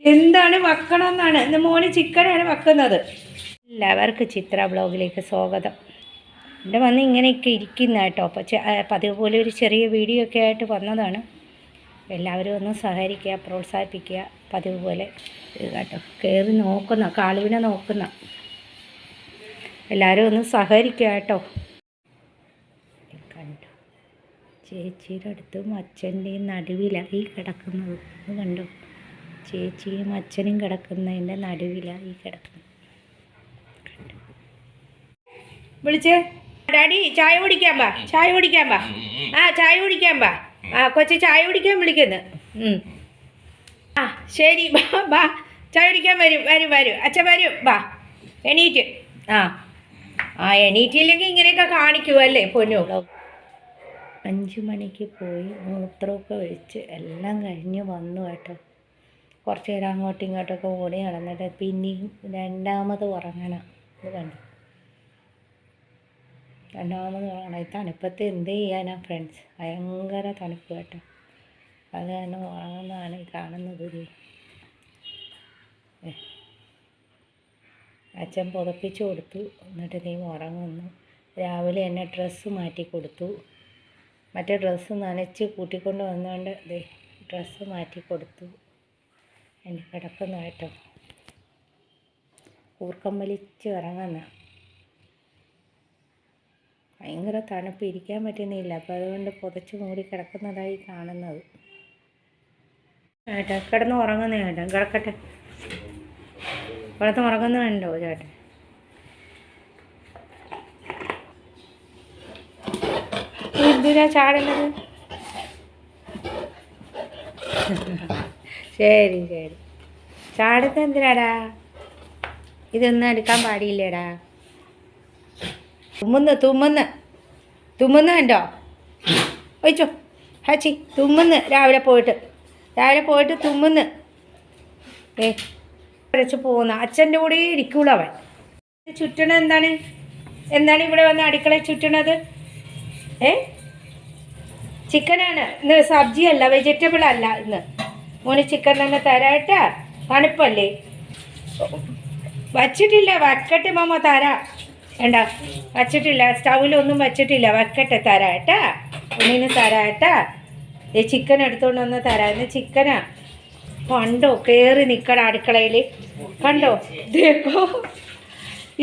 എന്താണ് വെക്കണമെന്നാണ് ഇന്ന് മോന് ചിക്കനാണ് വെക്കുന്നത്. എല്ലാവർക്കും ചിത്ര ബ്ലോഗിലേക്ക് സ്വാഗതം. എൻ്റെ വന്ന് ഇങ്ങനെയൊക്കെ ഇരിക്കുന്ന കേട്ടോ. പതിവ് പോലെ ഒരു ചെറിയ വീഡിയോ ഒക്കെ ആയിട്ട് വന്നതാണ്. എല്ലാവരും ഒന്ന് സഹകരിക്കുക, പ്രോത്സാഹിപ്പിക്കുക. പതിവ് പോലെ കേട്ടോ, കയറി നോക്കുന്ന കാളുവിനെ നോക്കുന്ന എല്ലാവരും ഒന്ന് സഹകരിക്കുക കേട്ടോ. കണ്ടു, ചേച്ചിയുടെ അടുത്തും അച്ഛൻ്റെയും നടുവിലാണ് ഈ കിടക്കുന്നത്. അത് കണ്ടു, ചേച്ചിയും അച്ഛനും കിടക്കുന്നതിൻ്റെ നടുവിലാണ് ഈ കിടക്കുന്നത്. വിളിച്ചേ, ഡാഡി ചായ കുടിക്കാൻ പാ, ചായ കുടിക്കാൻ പാ, ചായ കുടിക്കാൻ പാ. കൊച്ചു ചായ കുടിക്കാൻ വിളിക്കുന്നു. ശരി, ബാ ബാ, ചായ കുടിക്കാൻ വരും വരും വരും, അച്ഛൻ വരും, ബാ എണീറ്റ്. എണീറ്റില്ലെങ്കിൽ ഇങ്ങനെയൊക്കെ കാണിക്കുമല്ലേ പൊന്നു. 5 മണിക്ക് പോയി മൂത്രമൊക്കെ ഒഴിച്ച് എല്ലാം കഴിഞ്ഞ് വന്നു കേട്ടോ. കുറച്ച് നേരം അങ്ങോട്ടും ഇങ്ങോട്ടൊക്കെ ഓടി നടന്നിട്ട് പിന്നെയും രണ്ടാമത് ഉറങ്ങണം. ഇത് കണ്ടു, രണ്ടാമത് ഉറങ്ങണം. ഈ തണുപ്പത്ത് എന്ത് ചെയ്യാനാ ഫ്രണ്ട്സ്, ഭയങ്കര തണുപ്പ് കേട്ടോ. അത് കാരണം ഉറങ്ങുന്നതാണ് ഈ കാണുന്നത്. അച്ഛൻ പുതപ്പിച്ച് കൊടുത്തു, എന്നിട്ട് നീ ഉറങ്ങുന്നു. രാവിലെ എന്നെ ഡ്രസ്സ് മാറ്റി കൊടുത്തു. മറ്റേ ഡ്രസ്സ് നനച്ച് കൂട്ടിക്കൊണ്ട് വന്നുകൊണ്ട് ഡ്രസ്സ് മാറ്റി കൊടുത്തു. എൻ്റെ കിടക്കുന്ന കേട്ടോ, ഊർക്കം വലിച്ച് ഇറങ്ങുന്ന. ഭയങ്കര തണുപ്പ്, ഇരിക്കാൻ പറ്റുന്നില്ല. അപ്പോൾ അതുകൊണ്ട് പുതച്ച് മൂടി കിടക്കുന്നതായി കാണുന്നത് ചേട്ടാ. കിടന്ന് ഉറങ്ങുന്ന ചേട്ടൻ, കിടക്കട്ടെ. കിടന്ന് ഉറങ്ങുന്നുണ്ടോ ചേട്ടൻ? എന്തിനാ ചാടുന്നത്? ശരി ശരി, ചാടുന്നത് എന്തിനാടാ? ഇതൊന്നും എടുക്കാൻ പാടില്ലേടാ. തുമ്മുന്ന് കണ്ടോ? ഒഴിച്ചോ ഹച്ചി, തുമ്മുന്ന്. രാവിലെ പോയിട്ട് തുമ്മുന്ന്. അരച്ച് പോകുന്ന അച്ഛൻ്റെ കൂടെ ഇരിക്കൂല അവൻ. ചുറ്റണ എന്താണ് ഇവിടെ വന്ന് അടുക്കളയിൽ ചുറ്റണത്? ചിക്കനാണ് ഇന്ന്, സബ്ജി അല്ല, വെജിറ്റബിൾ അല്ല ഇന്ന്. മോന് ചിക്കൻ തന്നെ തരാട്ടാ, തണുപ്പല്ലേ. വച്ചിട്ടില്ല, വെക്കട്ടെ മാമ, തരാം. വേണ്ട, വച്ചിട്ടില്ല, സ്റ്റൗവിലൊന്നും വച്ചിട്ടില്ല. വെക്കട്ടെ, തരാട്ടാ, ഒന്നിന് തരാട്ടാ. ചിക്കൻ എടുത്തുകൊണ്ട് വന്ന് തരാം. ഇന്ന് ചിക്കനാ. കണ്ടോ, കയറി നിൽക്കണ അടുക്കളയിൽ. കണ്ടോ, ദേക്കോ,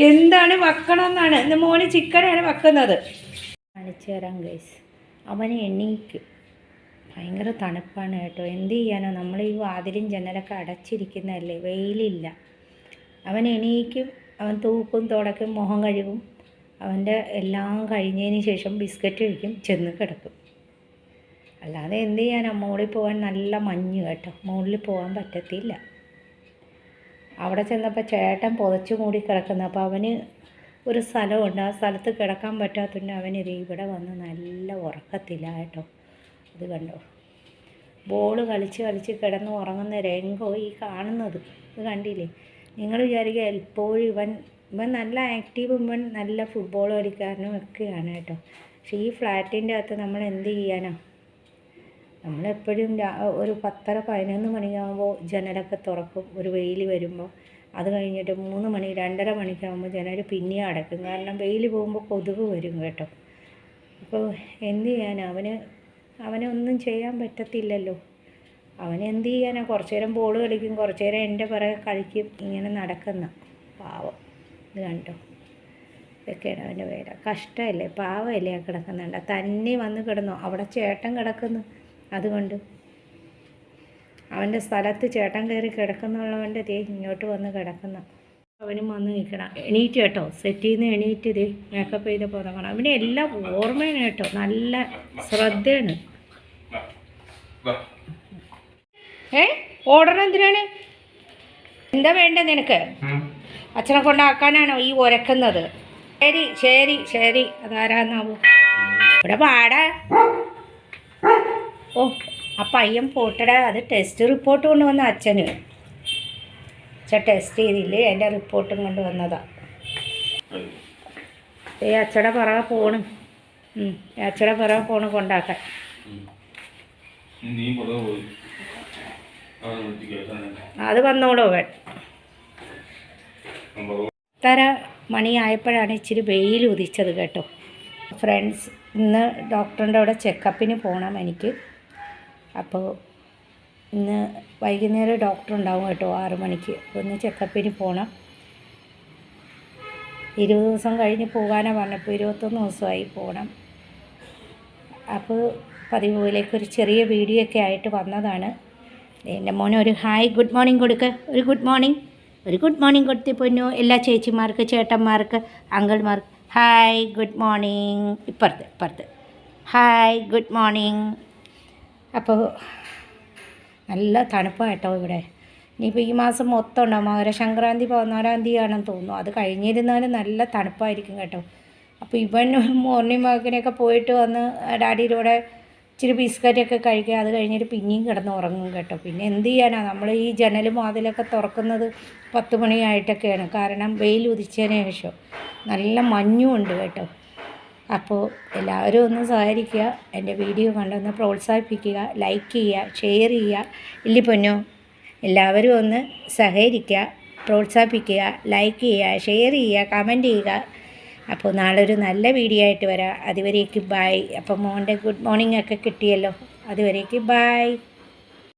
എന്താണ് വെക്കണമെന്നാണ് ഇന്ന് മോന് ചിക്കനാണ് വെക്കുന്നത്. കാണിച്ചു തരാം ഗൈസ്. അവന് എണീക്കും, ഭയങ്കര തണുപ്പാണ് കേട്ടോ. എന്ത് ചെയ്യാനോ, നമ്മൾ ഈ വാതിലും ജനലൊക്കെ അടച്ചിരിക്കുന്നതല്ലേ, വെയിലില്ല. അവൻ എണീക്കും, അവൻ തൂക്കും, തുടക്കും, മുഖം കഴുകും. അവൻ്റെ എല്ലാം കഴിഞ്ഞതിന് ശേഷം ബിസ്ക്കറ്റ് കഴിക്കും, ചെന്ന് കിടക്കും. അല്ലാതെ എന്ത് ചെയ്യാനോ, മുകളിൽ പോകാൻ നല്ല മഞ്ഞ് കേട്ടോ, മുകളിൽ പോകാൻ പറ്റത്തില്ല. അവിടെ ചെന്നപ്പോൾ ചേട്ടൻ പുതച്ചു മൂടി കിടക്കുന്നു. അപ്പോൾ അവന് ഒരു സ്ഥലമുണ്ട്, ആ സ്ഥലത്ത് കിടക്കാൻ പറ്റാത്തതുകൊണ്ട് അവനിത് ഇവിടെ വന്ന് നല്ല ഉറക്കത്തില്ല കേട്ടോ. അത് കണ്ടോ, ബോൾ കളിച്ച് കിടന്ന് ഉറങ്ങുന്ന രംഗോ ഈ കാണുന്നത്. ഇത് കണ്ടില്ലേ? നിങ്ങൾ വിചാരിക്കുക എപ്പോഴും ഇവൻ നല്ല ആക്റ്റീവും, ഇവൻ നല്ല ഫുട്ബോൾ കളിക്കാരനും ഒക്കെയാണ് കേട്ടോ. പക്ഷേ ഈ ഫ്ലാറ്റിൻ്റെ അകത്ത് നമ്മൾ എന്ത് ചെയ്യാനാ? നമ്മളെപ്പോഴും ഒരു 10:30-11 മണിയാകുമ്പോൾ ജനലൊക്കെ തുറക്കും, ഒരു വെയിൽ വരുമ്പോൾ. അത് കഴിഞ്ഞിട്ട് 3 മണി 2:30 മണിക്കാകുമ്പോൾ ജനൽ പിന്നെയും അടയ്ക്കും. കാരണം വെയിൽ പോകുമ്പോൾ കൊതുക് വരും കേട്ടോ. അപ്പോൾ എന്ത് ചെയ്യാനാ? അവനെ ഒന്നും ചെയ്യാൻ പറ്റത്തില്ലല്ലോ. അവനെന്ത് ചെയ്യാനാ? കുറച്ച് നേരം ബോൾ കളിക്കും, കുറച്ച് നേരം എൻ്റെ പിറകെ കളിക്കും. ഇങ്ങനെ നടക്കുന്ന പാവം. ഇത് കണ്ടോ, ഇതൊക്കെയാണ് അവൻ്റെ വേല. കഷ്ടമല്ലേ, പാവമല്ലേ ആ കിടക്കുന്നുണ്ട്. തന്നെ വന്ന് കിടന്നോ, അവിടെ ചേട്ടൻ കിടക്കുന്നു. അതുകൊണ്ട് അവൻ്റെ സ്ഥലത്ത് ചേട്ടൻ കയറി കിടക്കുന്നുള്ളവൻ്റെ ഇങ്ങോട്ട് വന്ന് കിടക്കുന്ന. അവനും വന്ന് നിൽക്കണം. എണീറ്റ് കേട്ടോ, സെറ്റിൽ നിന്ന് എണീറ്റ് മേക്കപ്പ് ചെയ്ത് തുടങ്ങണം. അവന് എല്ലാം ഓർമ്മയാണ് കേട്ടോ, നല്ല ശ്രദ്ധയാണ്. ഓർഡർ എന്തിനാണ്? എന്താ വേണ്ടത് നിനക്ക്? അച്ഛനെ കൊണ്ടാക്കാനാണോ ഈ ഉരക്കുന്നത്? ശരി ശരി ശരി, അതാരാന്നാവൂ ഇവിടെ പാടാ. ഓ, ആ പയ്യൻ പോട്ടടാ. അത് ടെസ്റ്റ് റിപ്പോർട്ട് കൊണ്ടുവന്ന അച്ഛന്. അച്ഛൻ ടെസ്റ്റ് ചെയ്തില്ലേ, എൻ്റെ റിപ്പോർട്ടും കൊണ്ട് വന്നതാ. അച്ഛടെ പിറകെ പോണ്, അച്ഛടെ പിറകെ പോണ് കൊണ്ടാക്കാൻ. അത് വന്നോളൂ അവൻ. തര മണിയായപ്പോഴാണ് ഇച്ചിരി വെയിൽ ഉദിച്ചത് കേട്ടോ. ഫ്രണ്ട്സ്, ഇന്ന് ഡോക്ടറിൻ്റെ അവിടെ ചെക്കപ്പിന് പോകണം എനിക്ക്. അപ്പോൾ ഇന്ന് വൈകുന്നേരം ഡോക്ടർ ഉണ്ടാവും കേട്ടോ, 6 മണിക്ക്. ഒന്ന് ചെക്കപ്പിന് പോകണം. 20 ദിവസം കഴിഞ്ഞ് പോകാനാണ് പറഞ്ഞപ്പോൾ 21 ദിവസമായി പോകണം. അപ്പോൾ പതിവ് പോലേക്ക് ഒരു ചെറിയ വീഡിയോ ഒക്കെ ആയിട്ട് വന്നതാണ്. എൻ്റെ മോനെ ഒരു ഹായ് ഗുഡ് മോർണിംഗ് കൊടുക്കുക. ഒരു ഗുഡ് മോർണിംഗ് കൊടുത്ത് പൊന്നു എല്ലാ ചേച്ചിമാർക്ക്, ചേട്ടന്മാർക്ക്, അങ്കിൾമാർക്ക് ഹായ് ഗുഡ് മോർണിംഗ്. ഇപ്പുറത്ത് ഹായ് ഗുഡ് മോർണിംഗ്. അപ്പോൾ നല്ല തണുപ്പാണ് കേട്ടോ ഇവിടെ. ഇനിയിപ്പോൾ ഈ മാസം മൊത്തം ഉണ്ടാവും. മകരസംക്രാന്തി 14-ാം തീയതിയാണെന്ന് തോന്നുന്നു. അത് കഴിഞ്ഞിരുന്നാലും നല്ല തണുപ്പായിരിക്കും കേട്ടോ. അപ്പോൾ ഇവൻ മോർണിംഗ് വാക്കിനൊക്കെ പോയിട്ട് വന്ന് ഡാഡിയുടെ കൂടെ ഇച്ചിരി ബിസ്ക്കറ്റൊക്കെ കഴിക്കുക. അത് കഴിഞ്ഞിട്ട് പിന്നെയും കിടന്ന് ഉറങ്ങും കേട്ടോ. പിന്നെ എന്ത് ചെയ്യാനാണ്, നമ്മൾ ഈ ജനലും വാതിലൊക്കെ തുറക്കുന്നത് 10 മണിയായിട്ടൊക്കെയാണ്. കാരണം വെയിൽ ഉദിച്ചതിന് ശേഷം നല്ല മഞ്ഞും ഉണ്ട് കേട്ടോ. അപ്പോൾ എല്ലാവരും ഒന്ന് സഹകരിക്കുക, എൻ്റെ വീഡിയോ കണ്ടൊന്ന് പ്രോത്സാഹിപ്പിക്കുക, ലൈക്ക് ചെയ്യുക, ഷെയർ ചെയ്യുക. ഇല്ലി പൊന്നോ, എല്ലാവരും ഒന്ന് സഹകരിക്കുക, പ്രോത്സാഹിപ്പിക്കുക, ലൈക്ക് ചെയ്യുക, ഷെയർ ചെയ്യുക, കമൻറ്റ് ചെയ്യുക. അപ്പോൾ നാളെ ഒരു നല്ല വീഡിയോ ആയിട്ട് വരാം. അതുവരേക്ക് ബൈ. അപ്പോൾ മോൻ്റെ ഗുഡ് മോർണിംഗ് ഒക്കെ കിട്ടിയല്ലോ. അതുവരേക്ക് ബൈ.